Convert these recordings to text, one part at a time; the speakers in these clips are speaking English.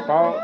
Paul.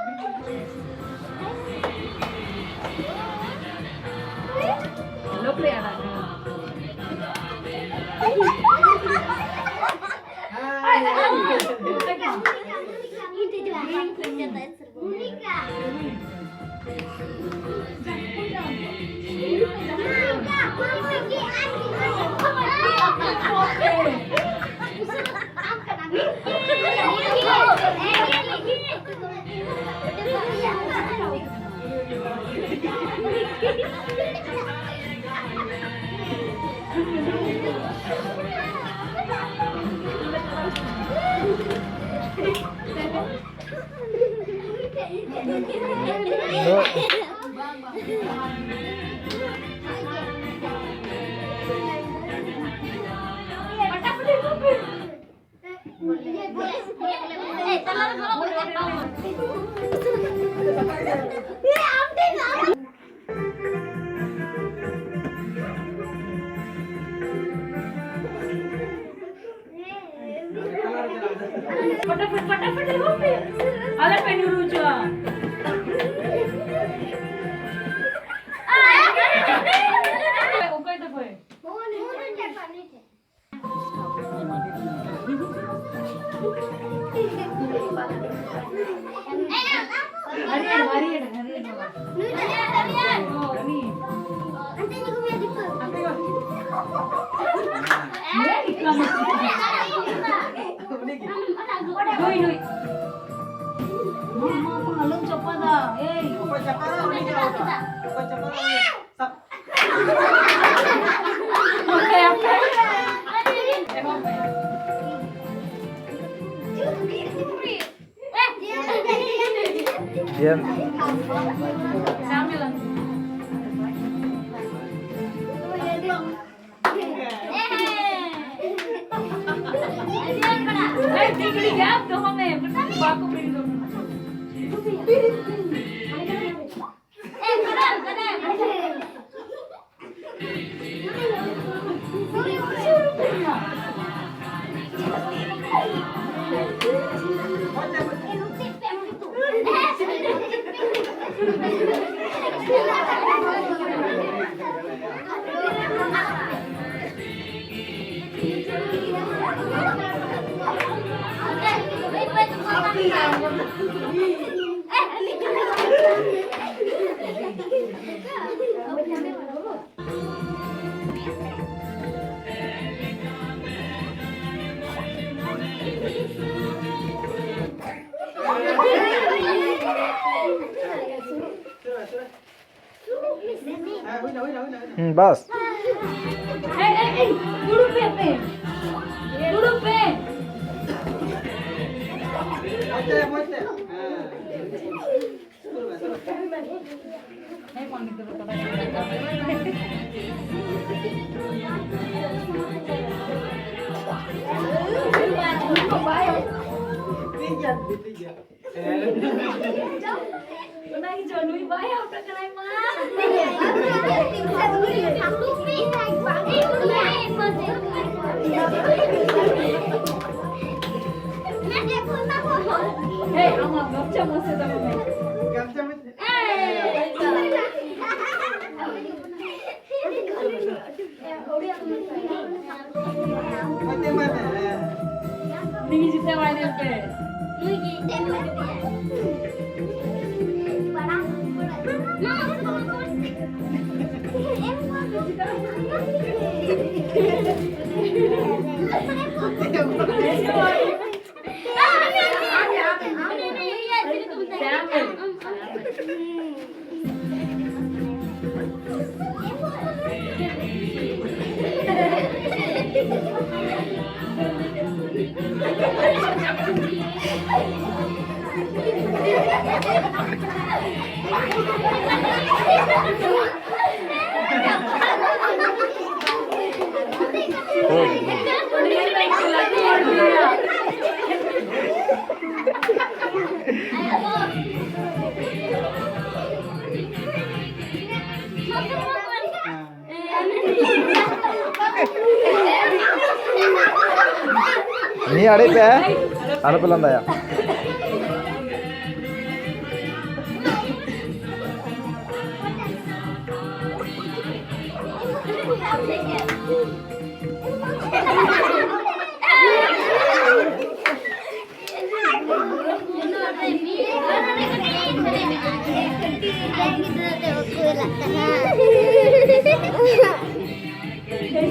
फटाफट फटाफट आला पेन रुचा ओके तो होय Diam. Bas. Duduk Pepe. Duduk Pe. Nãy giờ núi bãi học được cái này mà. Hey, ông học ngốc trong một sự tập này. Ini kita main apa? Ayo, Ni ada pe? Ada pelan dah ya.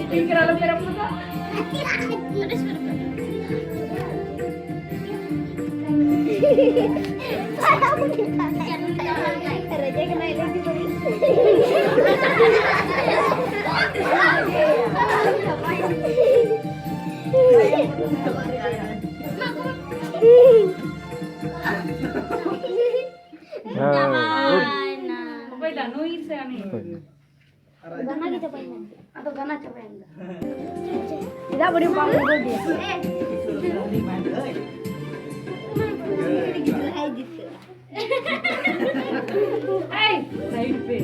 Speaker alam merah muda. Apa dah noise saya ni? गाना की चपाई में Atau ganas coba yang इधर बड़ी पाप हो गई Hey, side pe.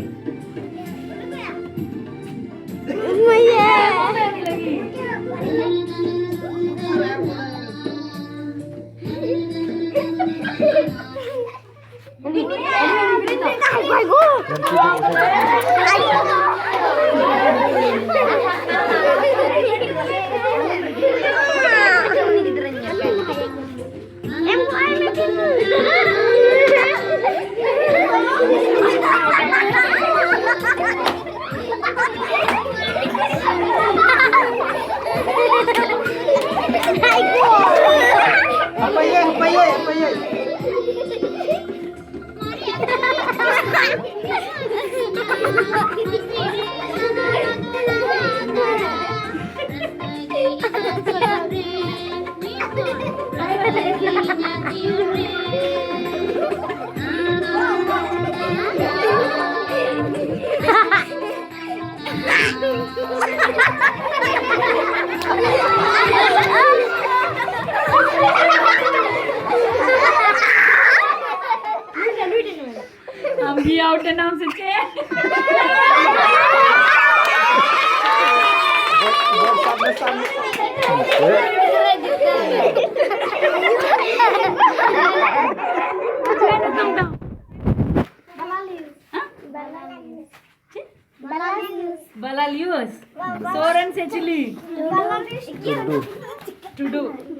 मैया Apa yang lagi? Apa ye? Apa ye? Apa ye? हम भी आउट नाम से थे Balalius Soren Secili Duduk. Duduk